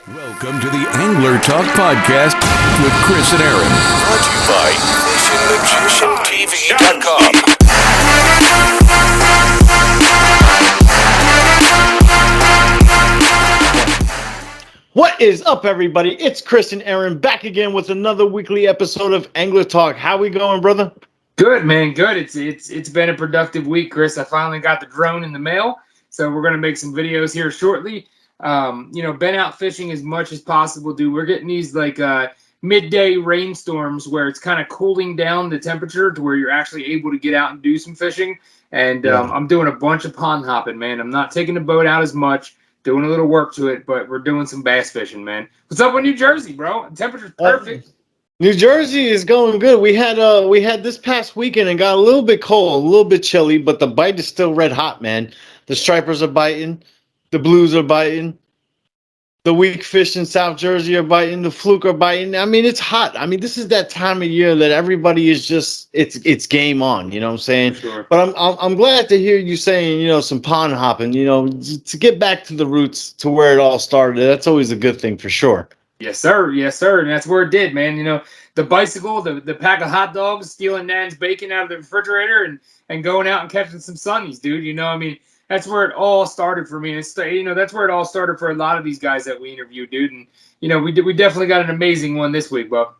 Welcome to the Angler Talk Podcast with Chris and Aaron. Brought to you by FishingMagicianTV.com. What is up, everybody? It's Chris and Aaron back again with another weekly episode of Angler Talk. How we going, brother? Good, man. Good. It's been a productive week, Chris. I finally got the drone in the mail, so we're gonna make some videos here shortly. Been out fishing as much as possible, dude. We're getting these midday rainstorms where it's kind of cooling down the temperature to where you're actually able to get out and do some fishing. And I'm doing a bunch of pond hopping, man. I'm not taking the boat out as much, doing a little work to it, but we're doing some bass fishing, man. What's up with New Jersey, bro? The temperature's perfect. New Jersey is going good. We had this past weekend and got a little bit cold, a little bit chilly, but the bite is still red hot, man. The stripers are biting, the blues are biting, the weak fish in South Jersey are biting, the fluke are biting. I mean, it's hot. I mean, this is that time of year that everybody is just it's game on. You know what I'm saying? Sure. But I'm glad to hear you saying some pond hopping. To get back to the roots, to where it all started. That's always a good thing for sure. Yes, sir. Yes, sir. And that's where it did, man. The bicycle, the pack of hot dogs, stealing Nan's bacon out of the refrigerator and going out and catching some sunnies, dude. That's where it all started for me. And that's where it all started for a lot of these guys that we interviewed, dude. And, we definitely got an amazing one this week, bro.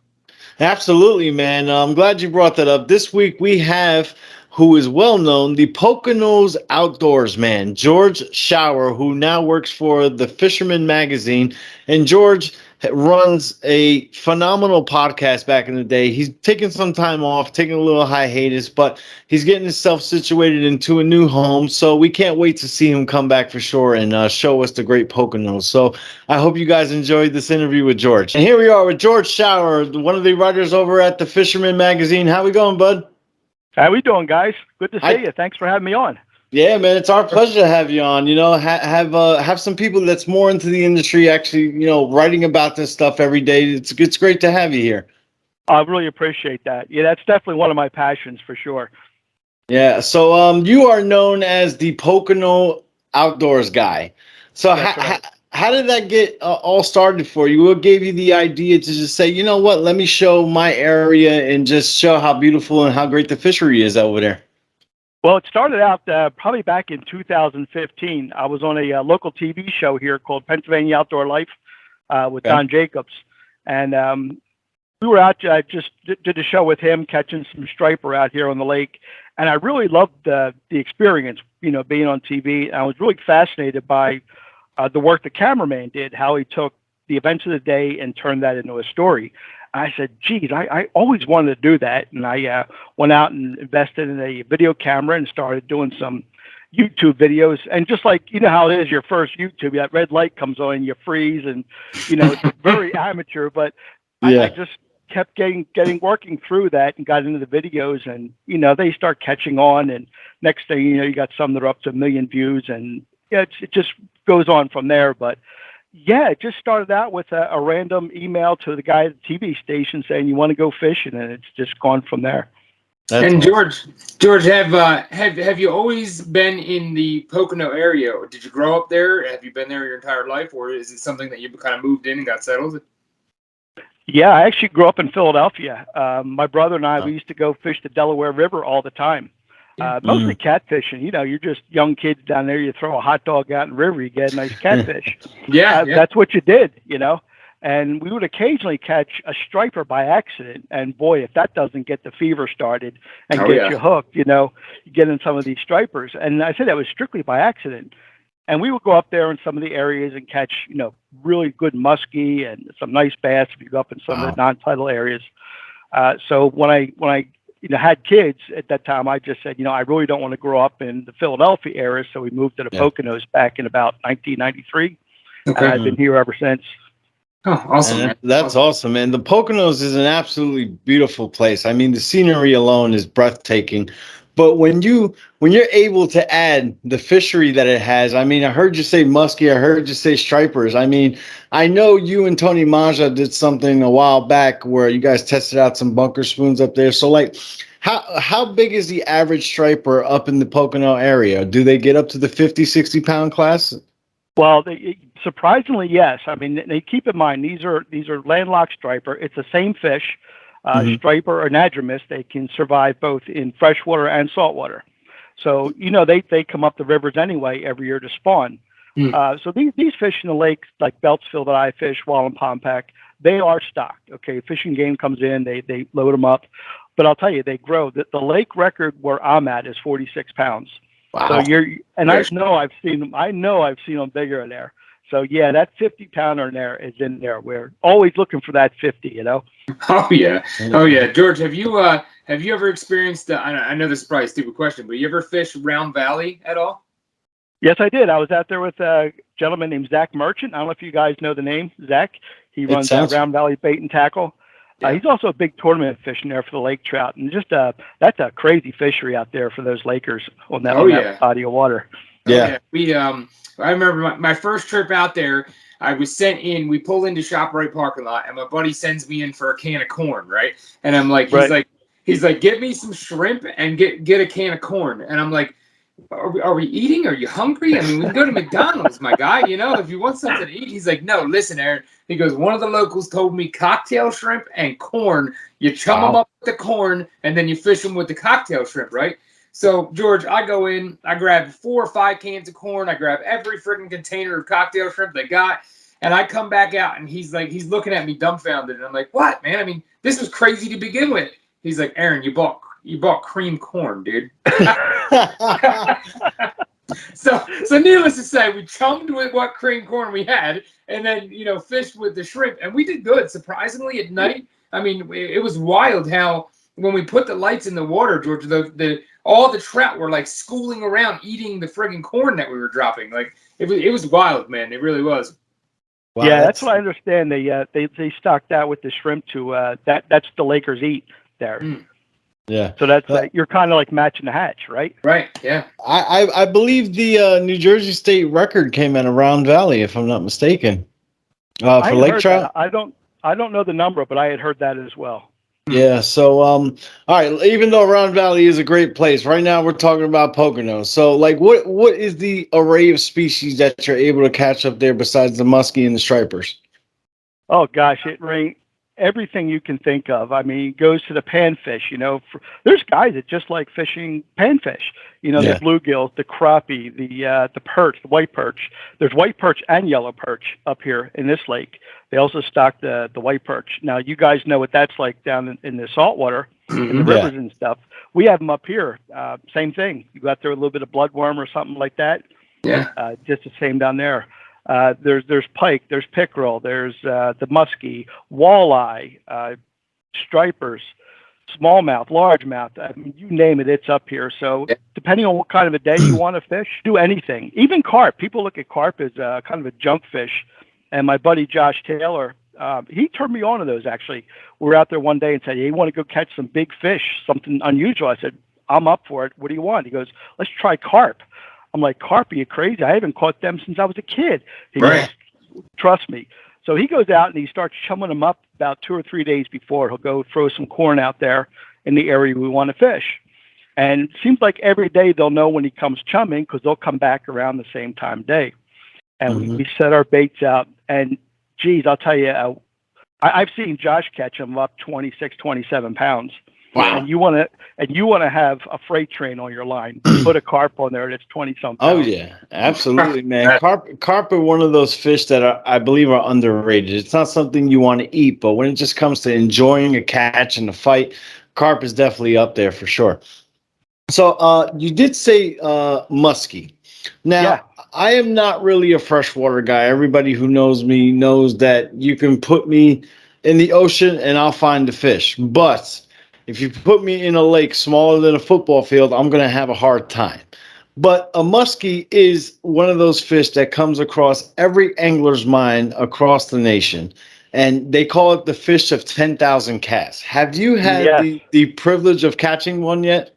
Absolutely, man. I'm glad you brought that up. This week we have, who is well known, the Poconos Outdoors man, George Shower, who now works for the FISHERMAN magazine. And George runs a phenomenal podcast back in the day. He's taking some time off, taking a little hiatus, but he's getting himself situated into a new home. So we can't wait to see him come back for sure and show us the great Poconos. So I hope you guys enjoyed this interview with George. And here we are with George Shower, one of the writers over at the FISHERMAN magazine. How we going, bud? How we doing, guys? Good to see you. Thanks for having me on. Yeah, man, it's our pleasure to have you on. Have some people that's more into the industry actually, writing about this stuff every day. It's great to have you here. I really appreciate that. Yeah, that's definitely one of my passions for sure. Yeah. So you are known as the Pocono Outdoors Guy. So how did that get all started for you? What gave you the idea to just say, you know what, let me show my area and just show how beautiful and how great the fishery is over there? Well, it started out probably back in 2015. I was on a local TV show here called Pennsylvania Outdoor Life with Don Jacobs. And we were out, just did a show with him, catching some striper out here on the lake. And I really loved the experience, being on TV. I was really fascinated by the work the cameraman did, how he took the events of the day and turned that into a story. I said, geez, I always wanted to do that. And I went out and invested in a video camera and started doing some YouTube videos. And just like, how it is, your first YouTube, that red light comes on and you freeze and, it's very amateur. But I just kept working through that and got into the videos and, they start catching on. And next thing you got some that are up to 1 million views. And it just goes on from there. But yeah, it just started out with a random email to the guy at the TV station saying you want to go fishing, and it's just gone from there. And George, have you always been in the Pocono area, or did you grow up there? Have you been there your entire life, or is it something that you kind of moved in and got settled? Yeah, I actually grew up in Philadelphia. My brother and I, we used to go fish the Delaware River all the time. Mostly catfishing. You're just young kids down there. You throw a hot dog out in the river, you get a nice catfish. That's what you did, And we would occasionally catch a striper by accident. And boy, if that doesn't get the fever started and get you hooked, you get in some of these stripers. And I said that was strictly by accident. And we would go up there in some of the areas and catch, really good muskie and some nice bass if you go up in some of the non-tidal areas. So when I had kids at that time, I just said, I really don't want to grow up in the Philadelphia area. So we moved to the Poconos back in about 1993. Okay. And I've been here ever since. Oh, awesome. That's awesome, man. The Poconos is an absolutely beautiful place. I mean, the scenery alone is breathtaking. But when you're able to add the fishery that it has, I mean, I heard you say muskie, I heard you say stripers. I mean, I know you and Tony Maja did something a while back where you guys tested out some bunker spoons up there. So how big is the average striper up in the Pocono area? Do they get up to the 50, 60 pound class? Well, surprisingly, yes. I mean, they keep in mind these are landlocked striper. It's the same fish, striper or anadromous. They can survive both in freshwater and saltwater. So they come up the rivers anyway every year to spawn. So these fish in the lakes like Beltsville that I fish, Wallen Pompack, they are stocked. Okay, fishing game comes in, they load them up, but I'll tell you, they grow. The lake record where I'm at is 46 pounds. Wow. So I know I've seen them. I know I've seen them bigger in there. So yeah, that 50-pounder in there is in there. We're always looking for that 50. Oh yeah. George, have you ever experienced? I know this is probably a stupid question, but you ever fish Round Valley at all? Yes, I did. I was out there with a gentleman named Zach Merchant. I don't know if you guys know the name Zach. He runs Round Valley Bait and Tackle. Yeah. He's also a big tournament fishing there for the lake trout, and just that's a crazy fishery out there for those Lakers on that body of water. Yeah. We I remember my first trip out there. I was sent in. We pull into ShopRite parking lot, and my buddy sends me in for a can of corn, right? And I'm like, he's like, get me some shrimp and get a can of corn, and I'm like, are we eating? Are you hungry? I mean, we can go to McDonald's, my guy. If you want something to eat. He's like, no, listen, Aaron. He goes, one of the locals told me cocktail shrimp and corn. You chum them up with the corn, and then you fish them with the cocktail shrimp, right? So, George, I go in. I grab 4 or 5 cans of corn. I grab every freaking container of cocktail shrimp they got, and I come back out, and he's looking at me dumbfounded. And I'm like, what, man? I mean, this was crazy to begin with. He's like, Aaron, you bought cream corn, dude. So needless to say, we chummed with what cream corn we had, and then fished with the shrimp, and we did good. Surprisingly, at night, I mean, it was wild how when we put the lights in the water, George, all the trout were like schooling around eating the friggin' corn that we were dropping. Like it was wild, man. It really was. Wow, yeah, that's what I understand. They stocked that with the shrimp to that's the Lakers eat there. Yeah. So that's you're kind of like matching the hatch, right? Right. Yeah. I believe the New Jersey state record came in Round Valley, if I'm not mistaken, for lake trout. I don't know the number, but I had heard that as well. Yeah. So all right. Even though Round Valley is a great place, right now we're talking about Poconos. So like, what is the array of species that you're able to catch up there besides the muskie and the stripers? Oh gosh, everything you can think of. I mean, it goes to the panfish, there's guys that just like fishing panfish, the bluegills, the crappie, the perch, the white perch. There's white perch and yellow perch up here in this lake. They also stock the white perch. Now, you guys know what that's like down in the saltwater, in the rivers and stuff. We have them up here. Same thing. You go out there with a little bit of bloodworm or something like that. Yeah. Just the same down there. There's pike, there's pickerel, there's the muskie, walleye, stripers, smallmouth, largemouth. I mean, you name it, it's up here. So depending on what kind of a day you want to fish, do anything. Even carp. People look at carp as kind of a junk fish. And my buddy Josh Taylor, he turned me on to those, actually. We were out there one day and said, hey, you want to go catch some big fish, something unusual? I said, I'm up for it. What do you want? He goes, let's try carp. I'm like, carp, are you crazy? I haven't caught them since I was a kid. He goes, trust me. So he goes out and he starts chumming them up about 2 or 3 days before. He'll go throw some corn out there in the area we want to fish. And it seems like every day they'll know when he comes chumming because they'll come back around the same time of day. And we set our baits out. And, geez, I'll tell you, I've seen Josh catch them up 26, 27 pounds. Wow. And you want to have a freight train on your line. Put a carp on there that's 20-something pounds. Oh yeah, absolutely, man. Carp are one of those fish that I believe are underrated. It's not something you want to eat, but when it just comes to enjoying a catch and a fight, carp is definitely up there for sure. So you did say muskie. Now, I am not really a freshwater guy. Everybody who knows me knows that you can put me in the ocean and I'll find the fish. But if you put me in a lake smaller than a football field, I'm going to have a hard time. But a muskie is one of those fish that comes across every angler's mind across the nation. And they call it the fish of 10,000 casts. Have you had the privilege of catching one yet?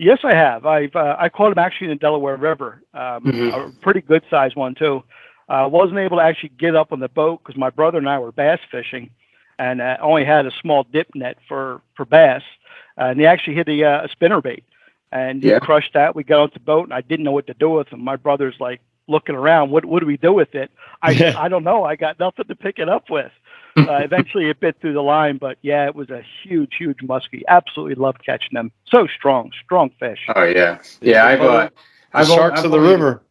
Yes, I have. I caught him actually in the Delaware River, a pretty good sized one too. Wasn't able to actually get up on the boat because my brother and I were bass fishing, and only had a small dip net for bass. And he actually hit a spinnerbait, and he crushed that. We got off the boat, and I didn't know what to do with him. My brother's like looking around. What do we do with it? I don't know. I got nothing to pick it up with. Eventually it bit through the line, but yeah, it was a huge muskie. Absolutely loved catching them. So strong fish. Oh yeah, yeah. I've sharks of the river.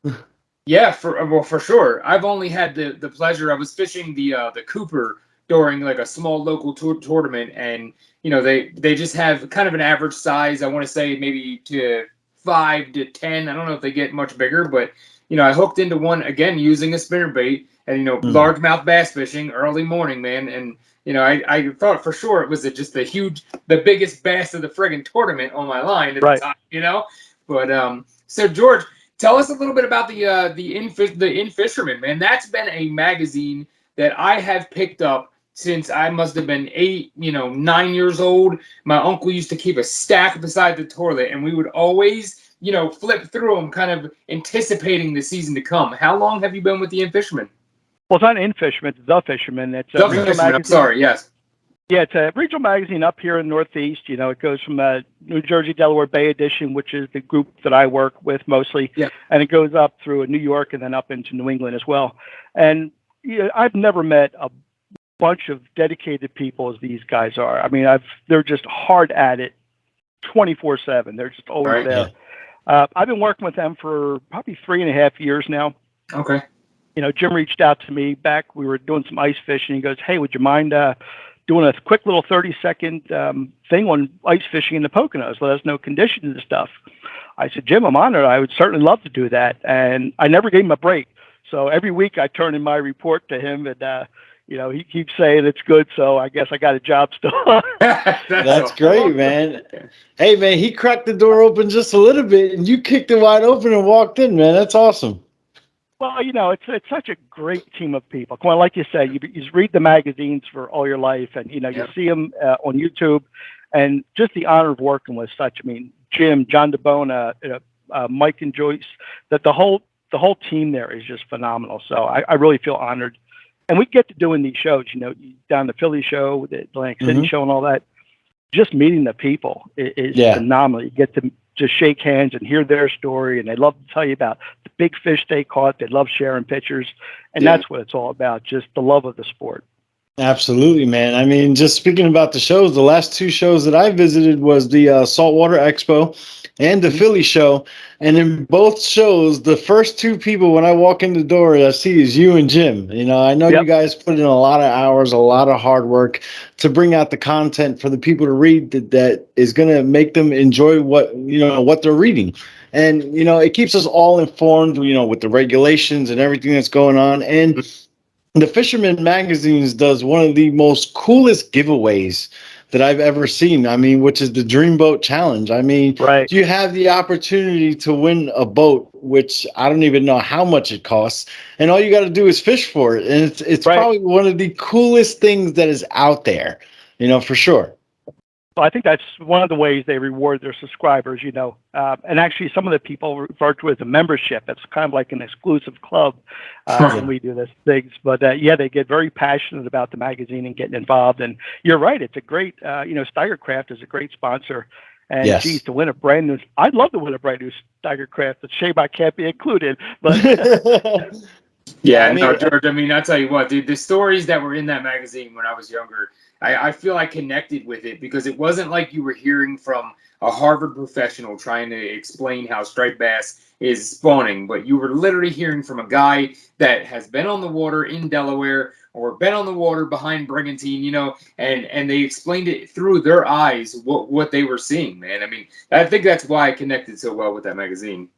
Yeah, for sure. I've only had the pleasure. I was fishing the Cooper during like a small local tournament, and they just have kind of an average size. I want to say maybe to 5 to 10. I don't know if they get much bigger, but I hooked into one again using a spinnerbait, and largemouth bass fishing early morning, man, and I thought for sure it was just the biggest bass of the friggin' tournament on my line at the time, But so George, tell us a little bit about the In Fisherman, man. That's been a magazine that I have picked up since I must have been 8, 9 years old. My uncle used to keep a stack beside the toilet, and we would always, flip through them, kind of anticipating the season to come. How long have you been with the In Fisherman? Well, it's not In Fisherman, it's The Fisherman. It's The Fisherman. I'm sorry, yes. Yeah, it's a regional magazine up here in the Northeast. It goes from New Jersey, Delaware Bay Edition, which is the group that I work with mostly, and it goes up through New York and then up into New England as well. And I've never met a bunch of dedicated people as these guys are. I mean, they're just hard at it 24/7. They're just always there. I've been working with them for probably 3.5 years now. Okay. Jim reached out to me back. We were doing some ice fishing. He goes, "Hey, would you mind doing a quick little 30-second thing on ice fishing in the Poconos? Let us know conditions and stuff." I said, "Jim, I'm honored. I would certainly love to do that." And I never gave him a break. So every week I turn in my report to him, and he keeps saying it's good. So I guess I got a job still. That's great, man. Hey, man, he cracked the door open just a little bit, and you kicked it wide open and walked in, man. That's awesome. Well, it's such a great team of people. Come on, like you say, you read the magazines for all your life, and you see them on YouTube, and just the honor of working with such. I mean, Jim, John DeBona, Mike and Joyce. That the whole team there is just phenomenal. So I really feel honored, and we get to doing these shows. Down the Philly show, the Atlantic City show, and all that. Just meeting the people is phenomenal. You get to just shake hands and hear their story, and they love to tell you about the big fish they caught. They love sharing pictures, and that's what it's all about, just the love of the sport. Absolutely, man. I mean, just speaking about the shows, the last 2 shows that I visited was the Saltwater Expo and the Philly show, and in both shows, the first 2 people when I walk in the door I see is you and Jim. I know you guys put in a lot of hours, a lot of hard work to bring out the content for the people to read that is going to make them enjoy what they're reading. And it keeps us all informed, with the regulations and everything that's going on. And the Fisherman Magazines does one of the most coolest giveaways that I've ever seen. I mean, which is the Dreamboat Challenge. I mean, you have the opportunity to win a boat, which I don't even know how much it costs, and all you got to do is fish for it. And it's probably one of the coolest things that is out there, for sure. So I think that's one of the ways they reward their subscribers, and actually some of the people refer to it as a membership. It's kind of like an exclusive club when we do these things. But they get very passionate about the magazine and getting involved. And you're right. It's a great, Steigercraft is a great sponsor. And geez, to win a brand new, I'd love to win a brand new Steigercraft. It's a shame I can't be included. But George, I mean, I'll tell you what, dude, the stories that were in that magazine when I was younger, I feel I connected with it because it wasn't like you were hearing from a Harvard professional trying to explain how striped bass is spawning, but you were literally hearing from a guy that has been on the water in Delaware or been on the water behind Brigantine, and they explained it through their eyes what they were seeing, man. I mean, I think that's why I connected so well with that magazine.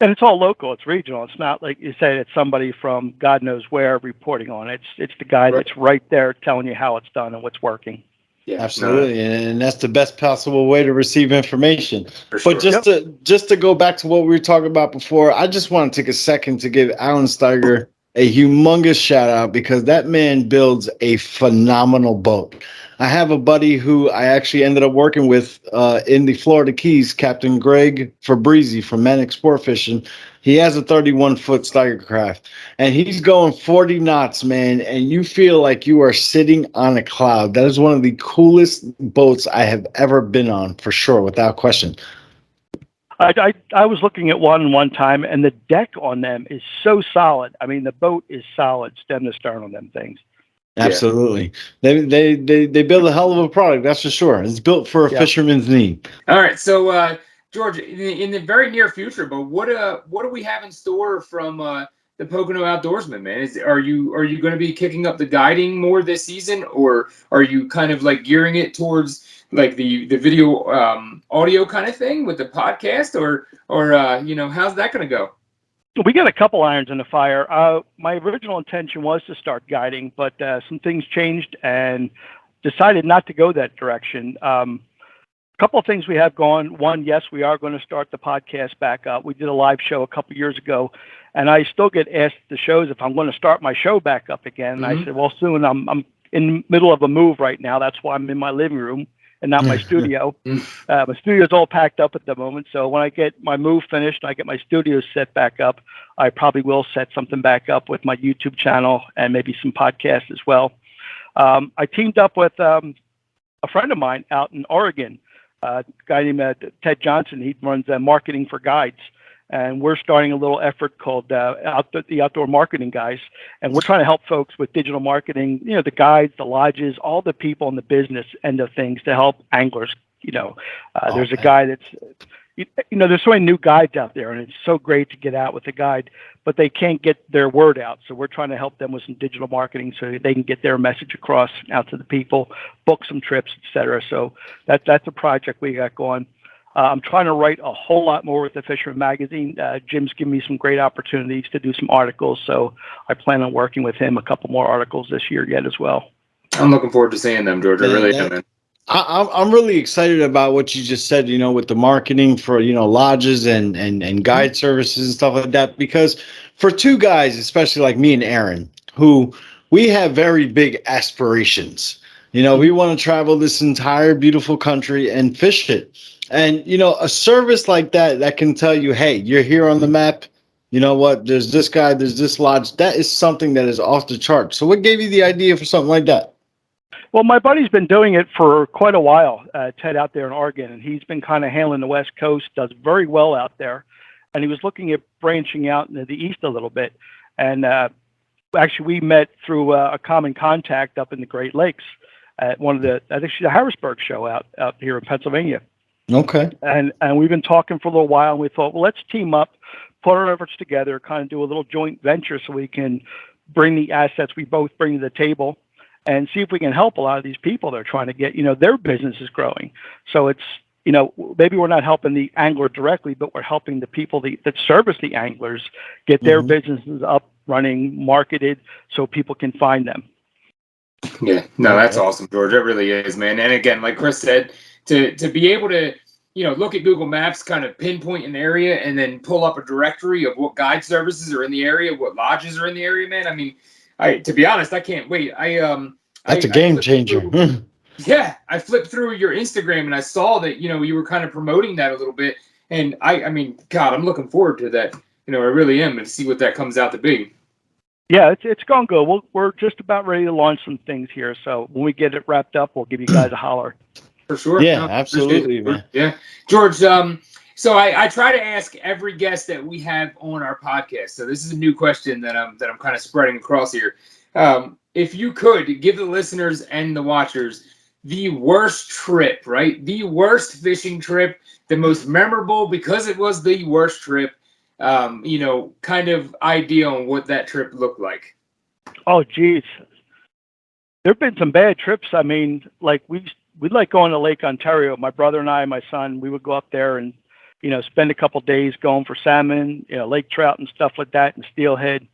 And it's all local. It's regional. It's not like you said, it's somebody from God knows where reporting on it. It's the guy that's right there telling you how it's done and what's working. Yeah, absolutely. And that's the best possible way to receive information. Sure. But just to go back to what we were talking about before, I just want to take a second to give Alan Steiger a humongous shout out because that man builds a phenomenal boat. I have a buddy who I actually ended up working with in the Florida Keys, Captain Greg Fabrizi from Manic Sport Fishing. He has a 31-foot Steigercraft, and he's going 40 knots, man, and you feel like you are sitting on a cloud. That is one of the coolest boats I have ever been on, for sure, without question. I was looking at one time, and the deck on them is so solid. I mean, the boat is solid, stem to stern on them things. Absolutely. They build a hell of a product, that's for sure. It's built for a Yeah. fisherman's need. All right, so George, in the very near future, but what do we have in store from the Pocono Outdoorsman, man? Are you going to be kicking up the guiding more this season, or are you kind of like gearing it towards like the video audio kind of thing with the podcast, or how's that going to go? We got a couple irons in the fire. My original intention was to start guiding, but some things changed and decided not to go that direction. A couple of things we have going. One, yes, we are going to start the podcast back up. We did a live show a couple of years ago, and I still get asked at the shows if I'm going to start my show back up again. And I said, well, soon. I'm in the middle of a move right now. That's why I'm in my living room and not my studio. My studio's all packed up at the moment. So when I get my move finished, I get my studio set back up, I probably will set something back up with my YouTube channel and maybe some podcasts as well. I teamed up with a friend of mine out in Oregon, a guy named Ted Johnson. He runs marketing for guides. And we're starting a little effort called the Outdoor Marketing Guys. And we're trying to help folks with digital marketing, the guides, the lodges, all the people in the business end of things to help anglers. There's a guy that's, there's so many new guides out there, and it's so great to get out with a guide, but they can't get their word out. So we're trying to help them with some digital marketing so they can get their message across out to the people, book some trips, etc. So that's a project we got going. I'm trying to write a whole lot more with the Fisherman magazine. Jim's given me some great opportunities to do some articles, so I plan on working with him a couple more articles this year yet as well. I'm looking forward to seeing them, George. I really am, man. I'm really excited about what you just said, with the marketing for, lodges and guide services and stuff like that, because for two guys, especially like me and Aaron, who we have very big aspirations. We want to travel this entire beautiful country and fish it. And, a service like that can tell you, hey, you're here on the map. You know what? There's this guy, there's this lodge. That is something that is off the chart. So what gave you the idea for something like that? Well, my buddy's been doing it for quite a while, Ted, out there in Oregon, and he's been kind of handling the West Coast, does very well out there. And he was looking at branching out into the East a little bit. And actually, we met through a common contact up in the Great Lakes at one of I think she's a Harrisburg show out here in Pennsylvania. Okay. And we've been talking for a little while, and we thought, well, let's team up, put our efforts together, kind of do a little joint venture so we can bring the assets we both bring to the table and see if we can help a lot of these people that are trying to get, their business is growing. So it's, maybe we're not helping the angler directly, but we're helping the people that service the anglers get their businesses up, running, marketed, so people can find them. Yeah, no, that's awesome, George. It really is, man. And again, like Chris said, to be able to, look at Google Maps, kind of pinpoint an area and then pull up a directory of what guide services are in the area, what lodges are in the area, man. I mean, to be honest, I can't wait. That's a game changer. Yeah, I flipped through your Instagram and I saw that, you were kind of promoting that a little bit. And I mean, God, I'm looking forward to that. I really am, and see what that comes out to be. Yeah, it's going good. We're just about ready to launch some things here. So when we get it wrapped up, we'll give you guys a holler. For sure. Yeah, no, absolutely, man. Yeah. George, so I try to ask every guest that we have on our podcast. So this is a new question that I'm kind of spreading across here. If you could give the listeners and the watchers the worst trip, right? The worst fishing trip, the most memorable because it was the worst trip, kind of idea on what that trip looked like. Oh, geez. There have been some bad trips. I mean, like we'd like going to Lake Ontario. My brother and I, my son, we would go up there and, spend a couple of days going for salmon, lake trout and stuff like that, and steelhead.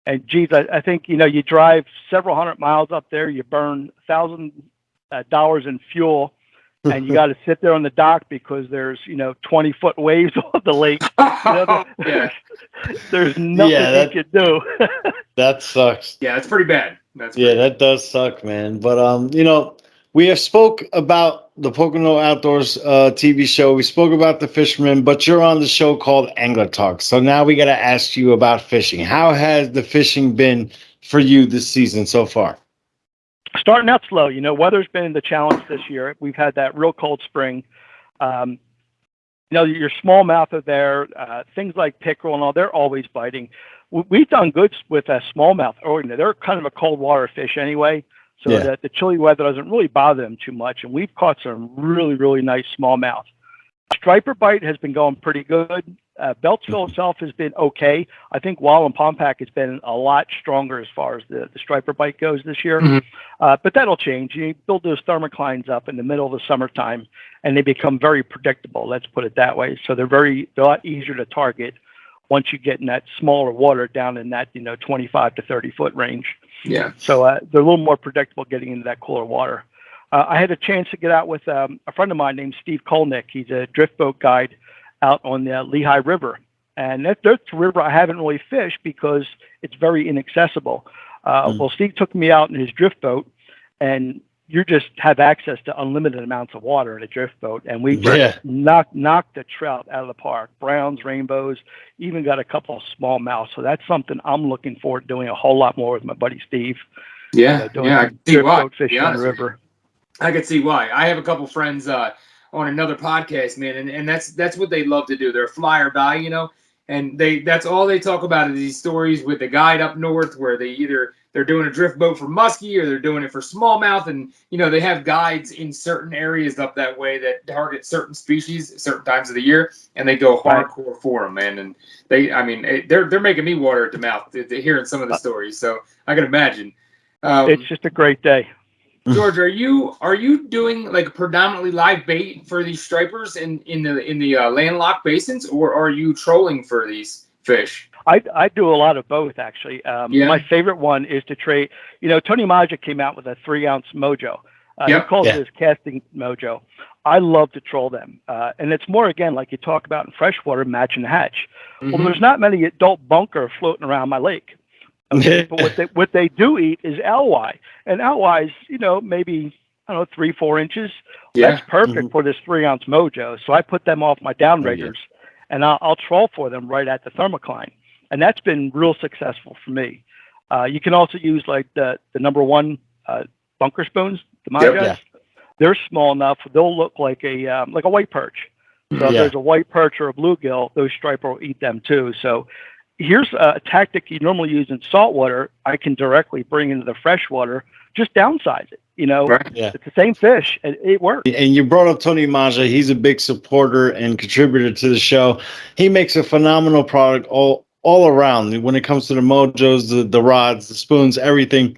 And geez, I think, you drive several hundred miles up there, you burn $1,000 in fuel, and you got to sit there on the dock because there's, 20-foot waves off the lake. There's nothing you can do. That sucks. Yeah, that's pretty bad. That does suck, man. But, we have spoke about the Pocono Outdoors TV show. We spoke about the Fisherman, but you're on the show called Angler Talk. So now we got to ask you about fishing. How has the fishing been for you this season so far? Starting out slow. Weather's been the challenge this year. We've had that real cold spring. your smallmouth are there. Things like pickerel and all, they're always biting. We've done good with smallmouth. They're kind of a cold water fish anyway, so that the chilly weather doesn't really bother them too much. And we've caught some really, really nice smallmouth. Striper bite has been going pretty good. Beltsville itself has been okay. I think Wallen Pompack has been a lot stronger as far as the striper bite goes this year. But that'll change. You build those thermoclines up in the middle of the summertime, and they become very predictable. Let's put it that way. So they're a lot easier to target once you get in that smaller water down in that 25 to 30 foot range. Yeah. So they're a little more predictable getting into that cooler water. I had a chance to get out with a friend of mine named Steve Kolnick. He's a drift boat guide out on the Lehigh River. And that's a river I haven't really fished because it's very inaccessible. Well, Steve took me out in his drift boat, and you just have access to unlimited amounts of water in a drift boat. And we just knocked the trout out of the park. Browns, rainbows, even got a couple of smallmouth. So that's something I'm looking forward to doing a whole lot more with my buddy Steve. Yeah, I can see why. Boat fishing on the river. I can see why. I have a couple friends on another podcast, man, and that's what they love to do. They're fly or die, and that's all they talk about is these stories with the guide up north where they're doing a drift boat for muskie or they're doing it for smallmouth, and they have guides in certain areas up that way that target certain species certain times of the year, and they go hardcore for them, man. And they're making me water at the mouth to hearing some of the stories. So I can imagine. It's just a great day. George, are you doing like predominantly live bait for these stripers in the landlocked basins, or are you trolling for these fish? I do a lot of both, actually. My favorite one is to trade. Tony Maja came out with a 3-ounce mojo. He calls it his casting mojo. I love to troll them, and it's more again like you talk about in freshwater, match and hatch. Well, there's not many adult bunker floating around my lake. Okay, but what they do eat is ally, and allies, maybe 3-4 inches. That's perfect for this 3-ounce mojo. So I put them off my downriggers, and I'll troll for them right at the thermocline, and that's been real successful for me. You can also use like the number 1 bunker spoons, the Majas. They're small enough; they'll look like a white perch. So if there's a white perch or a bluegill, those striper will eat them too. So here's a tactic you normally use in saltwater. I can directly bring into the freshwater, just downsize it. It's the same fish, and it works. And you brought up Tony Maja. He's a big supporter and contributor to the show. He makes a phenomenal product all around when it comes to the mojos, the rods, the spoons, everything.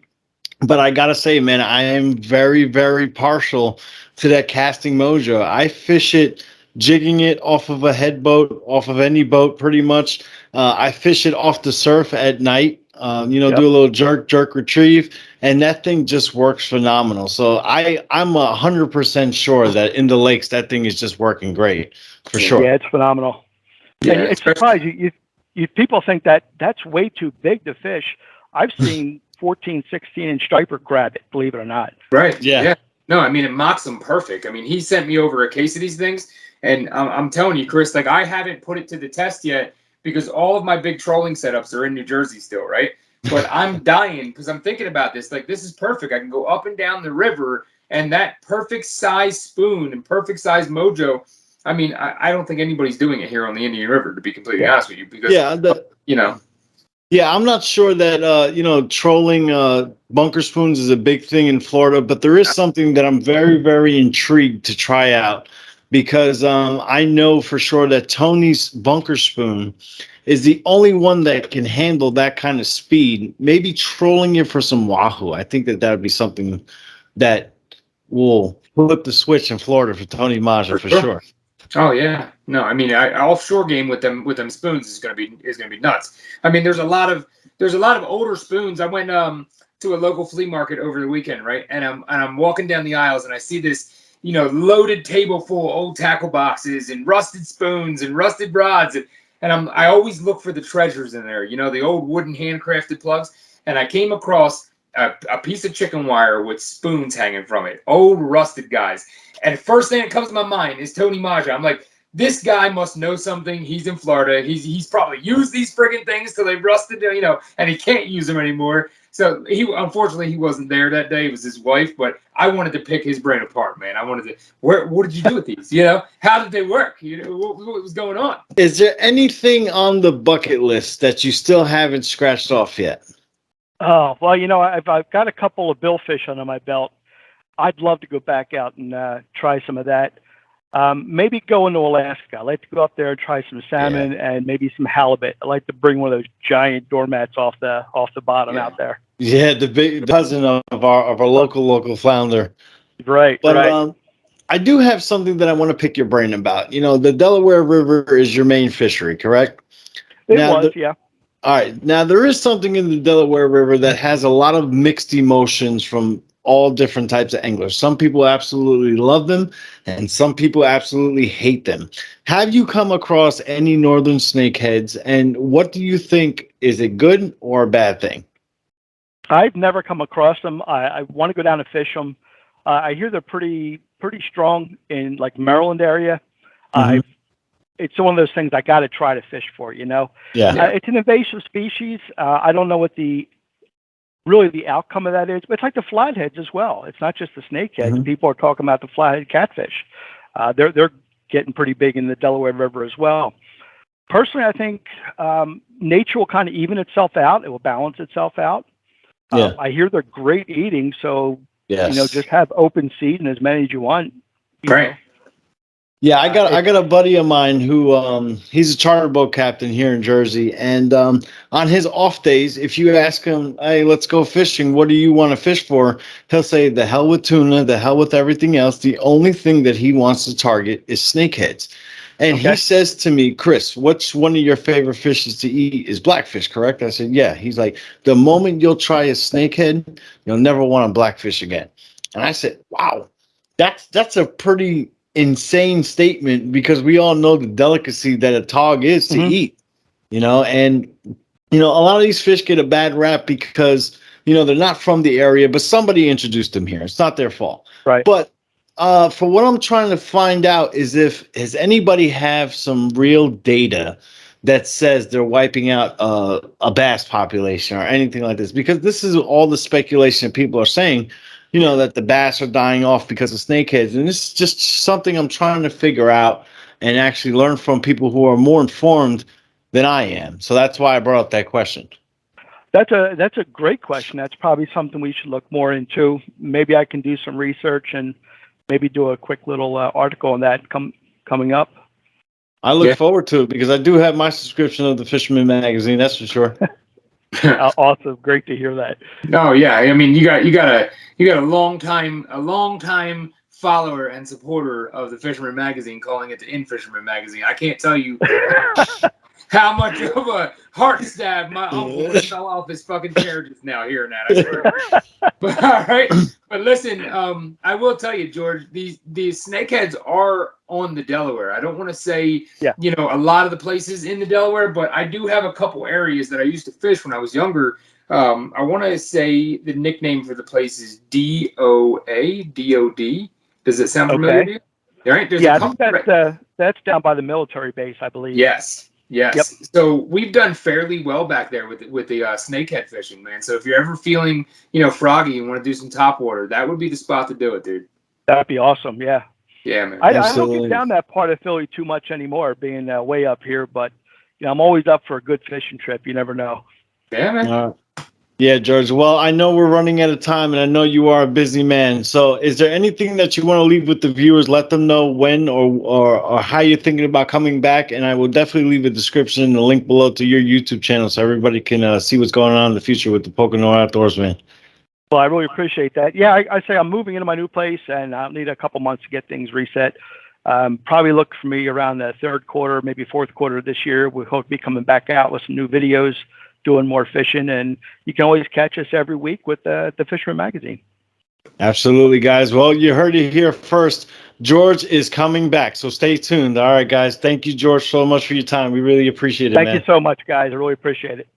But I gotta say, man, I am very, very partial to that casting mojo. I fish it jigging it off of a head boat, off of any boat pretty much. I fish it off the surf at night, do a little jerk retrieve, and that thing just works phenomenal. So I'm 100% sure that in the lakes, that thing is just working great for sure. Yeah, it's phenomenal. Yeah, and it's surprising. You people think that's way too big to fish. I've seen 14, 16-inch striper grab it, believe it or not. Right. Yeah. No, it mocks them perfect. He sent me over a case of these things, and I'm telling you, Chris, like I haven't put it to the test yet because all of my big trolling setups are in New Jersey still, right? But I'm dying because I'm thinking about this. Like, this is perfect. I can go up and down the river, and that perfect size spoon and perfect size mojo. I don't think anybody's doing it here on the Indian River, to be completely honest with you, because I'm not sure that trolling bunker spoons is a big thing in Florida, but there is something that I'm very, very intrigued to try out because I know for sure that Tony's bunker spoon is the only one that can handle that kind of speed. Maybe trolling it for some wahoo. I think that would be something that will flip the switch in Florida for Tony Maja for sure. Oh yeah, no, offshore game with them spoons is gonna be nuts. There's a lot of older spoons. I went to a local flea market over the weekend, right? And I'm walking down the aisles and I see this loaded table full of old tackle boxes and rusted spoons and rusted rods and I always look for the treasures in there, the old wooden handcrafted plugs. And I came across a piece of chicken wire with spoons hanging from it, old rusted guys. And first thing that comes to my mind is Tony Maja. I'm like, this guy must know something. He's in Florida. He's probably used these friggin' things till they've rusted, and he can't use them anymore. So unfortunately he wasn't there that day. It was his wife, but I wanted to pick his brain apart, man. I wanted to. What did you do with these? How did they work? What was going on? Is there anything on the bucket list that you still haven't scratched off yet? Oh, well, I've got a couple of billfish under my belt. I'd love to go back out and try some of that. Maybe go into Alaska. I'd like to go up there and try some salmon and maybe some halibut. I'd like to bring one of those giant doormats off the bottom out there. Yeah, the big cousin of our local flounder. Right, but, right. I do have something that I want to pick your brain about. The Delaware River is your main fishery, correct? Yeah. All right. Now, there is something in the Delaware River that has a lot of mixed emotions from all different types of anglers. Some people absolutely love them, and some people absolutely hate them. Have you come across any northern snakeheads, and what do you think? Is it good or a bad thing? I've never come across them. I want to go down and fish them. I hear they're pretty strong in like Maryland area. It's one of those things I got to try to fish for. Yeah. It's an invasive species. I don't know what the outcome of that is, but it's like the flatheads as well. It's not just the snakeheads. People are talking about the flathead catfish. They're getting pretty big in the Delaware River as well. Personally, I think nature will kind of even itself out. It will balance itself out. I hear they're great eating, so just have open seed and as many as you want. Right. Yeah, I got a buddy of mine who he's a charter boat captain here in Jersey, and on his off days, if you ask him, "Hey, let's go fishing. What do you want to fish for?" He'll say, "The hell with tuna, the hell with everything else. The only thing that he wants to target is snakeheads." And he says to me, "Chris, what's one of your favorite fishes to eat? Is blackfish, correct?" I said, "Yeah." He's like, "The moment you'll try a snakehead, you'll never want a blackfish again." And I said, "Wow, that's a pretty insane statement, because we all know the delicacy that a tog is to eat, and a lot of these fish get a bad rap because they're not from the area, but somebody introduced them here. It's not their fault, right? But for what I'm trying to find out is has anybody have some real data that says they're wiping out a bass population or anything like this, because this is all the speculation people are saying, that the bass are dying off because of snakeheads. And this is just something I'm trying to figure out and actually learn from people who are more informed than I am. So that's why I brought up that question. That's a great question. That's probably something we should look more into. Maybe I can do some research and maybe do a quick little article on that coming up. I look forward to it, because I do have my subscription of the Fisherman magazine. That's for sure. Awesome. Great to hear that. No, yeah. I mean, you got a long time follower and supporter of the Fisherman magazine, calling it the In Fisherman magazine. I can't tell you how much of a heart stab my uncle fell off his fucking chair just now hearing that. I swear. But all right. But listen, I will tell you, George, these snakeheads are on the Delaware. I don't want to say, a lot of the places in the Delaware, but I do have a couple areas that I used to fish when I was younger. I want to say the nickname for the place is DOA, DOD. Does it sound familiar to you? All right. I think that's down by the military base, I believe. Yes. Yep. So we've done fairly well back there with the snakehead fishing, man. So if you're ever feeling, froggy and want to do some topwater, that would be the spot to do it, dude. That'd be awesome. Yeah. Yeah, man. I don't get down that part of Philly too much anymore, being way up here. But I'm always up for a good fishing trip. You never know. Yeah, man. Yeah, George. Well, I know we're running out of time, and I know you are a busy man. So is there anything that you want to leave with the viewers? Let them know when or how you're thinking about coming back. And I will definitely leave a description and a link below to your YouTube channel so everybody can see what's going on in the future with the Poconos Outdoors, man. Well, I really appreciate that. Yeah, I say I'm moving into my new place, and I'll need a couple months to get things reset. Probably look for me around the third quarter, maybe fourth quarter of this year. We hope to be coming back out with some new videos, doing more fishing, and you can always catch us every week with the Fisherman magazine. Absolutely, guys. Well, you heard it here first. George is coming back, so stay tuned. All right, guys. Thank you, George, so much for your time. We really appreciate it, man. Thank you so much, guys. I really appreciate it.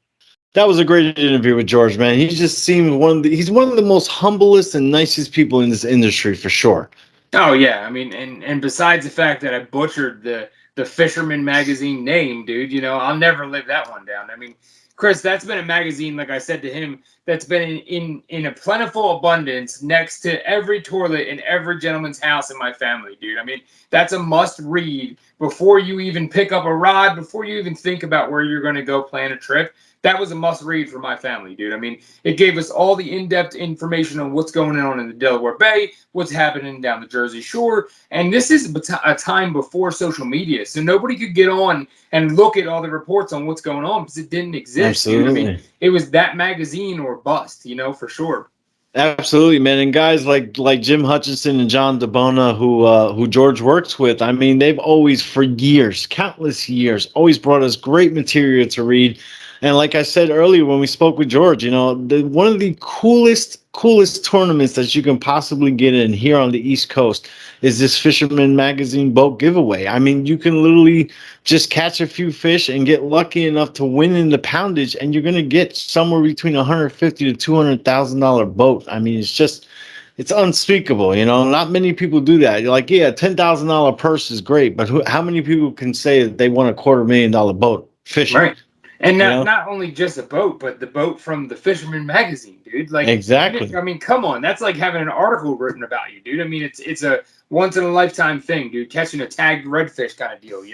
That was a great interview with George, man. He just seems he's one of the most humblest and nicest people in this industry, for sure. Oh yeah, I mean, and besides the fact that I butchered the Fisherman magazine name, dude, I'll never live that one down. I mean, Chris, that's been a magazine, like I said to him, that's been in a plentiful abundance next to every toilet in every gentleman's house in my family, dude. I mean, that's a must read before you even pick up a rod, before you even think about where you're going to go plan a trip. That was a must read for my family, dude. I mean, it gave us all the in-depth information on what's going on in the Delaware Bay, what's happening down the Jersey Shore. And this is a time before social media. So nobody could get on and look at all the reports on what's going on because it didn't exist, dude. I mean, it was that magazine or bust, for sure. Absolutely, man. And guys like Jim Hutchinson and John DeBona, who George works with, I mean, they've always, for years, countless years, always brought us great material to read. And like I said earlier when we spoke with George, one of the coolest tournaments that you can possibly get in here on the East Coast is this Fisherman Magazine boat giveaway. I mean, you can literally just catch a few fish and get lucky enough to win in the poundage, and you're going to get somewhere between $150,000 to $200,000 boat. I mean, it's unspeakable, Not many people do that. You're like, yeah, $10,000 purse is great, but how many people can say that they won a $250,000 boat fishing? Right. And not only just a boat, but the boat from the Fisherman Magazine, dude. Like, exactly. I mean, come on, that's like having an article written about you, dude. I mean, it's a once in a lifetime thing, dude. Catching a tagged redfish kind of deal,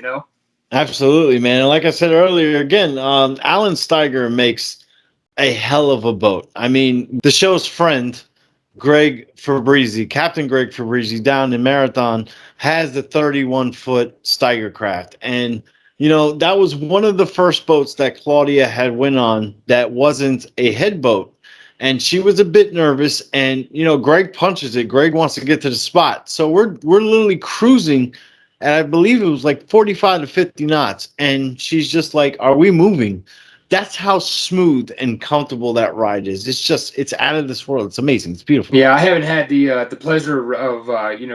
Absolutely, man. And like I said earlier, again, Alan Steiger makes a hell of a boat. I mean, the show's friend, Captain Greg Fabrizi down in Marathon, has the 31-foot Steiger craft. And that was one of the first boats that Claudia had went on that wasn't a head boat. And she was a bit nervous. And, Greg punches it. Greg wants to get to the spot. So we're literally cruising. And I believe it was like 45 to 50 knots. And she's just like, are we moving? That's how smooth and comfortable that ride is. It's out of this world. It's amazing. It's beautiful. Yeah, I haven't had the pleasure of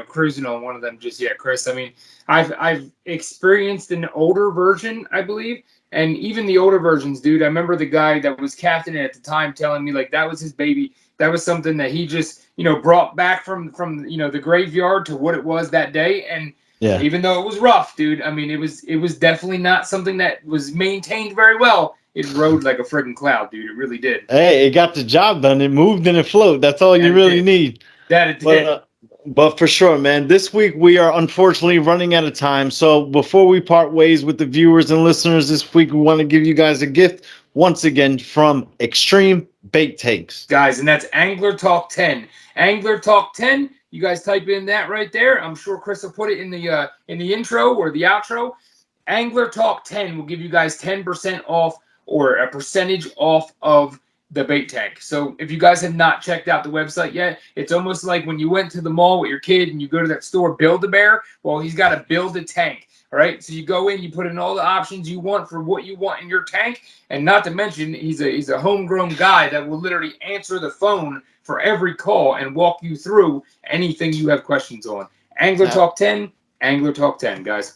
cruising on one of them just yet, Chris. I mean, I've experienced an older version, I believe, and even the older versions, dude. I remember the guy that was captaining at the time telling me like that was his baby. That was something that he just brought back from the graveyard to what it was that day. And yeah, even though it was rough, dude, I mean, it was definitely not something that was maintained very well. It rode like a friggin' cloud, dude. It really did. Hey, it got the job done. It moved and it flowed. That's all you really need. That it did. But for sure, man, this week we are unfortunately running out of time. So before we part ways with the viewers and listeners this week, we want to give you guys a gift once again from Extreme Bait Tanks. Guys, and that's Angler Talk 10. Angler Talk 10. You guys type in that right there. I'm sure Chris will put it in the intro or the outro. Angler Talk 10 will give you guys 10% off or a percentage off of the bait tank. So if you guys have not checked out the website yet, it's almost like when you went to the mall with your kid and you go to that store, Build-A-Bear. Well, he's got to build a tank. All right. So you go in, you put in all the options you want for what you want in your tank. And not to mention, he's a homegrown guy that will literally answer the phone for every call and walk you through anything you have questions on. Angler Talk 10, Angler Talk 10, guys.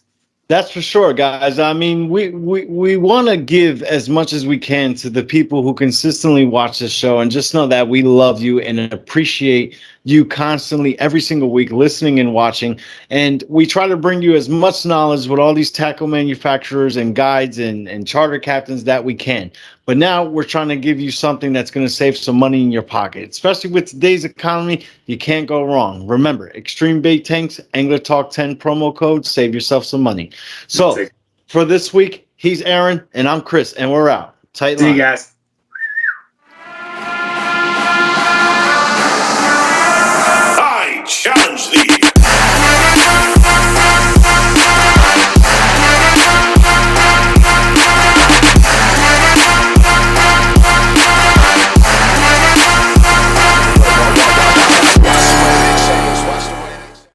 That's for sure, guys. I mean, we want to give as much as we can to the people who consistently watch this show, and just know that we love you and appreciate you constantly every single week listening and watching. And we try to bring you as much knowledge with all these tackle manufacturers and guides and charter captains that we can. But now we're trying to give you something that's going to save some money in your pocket, especially with today's economy. You can't go wrong. Remember, Extreme Bait Tanks, Angler Talk 10 promo code, save yourself some money. So for this week, he's Aaron and I'm Chris, and we're out. Tight line. See you guys.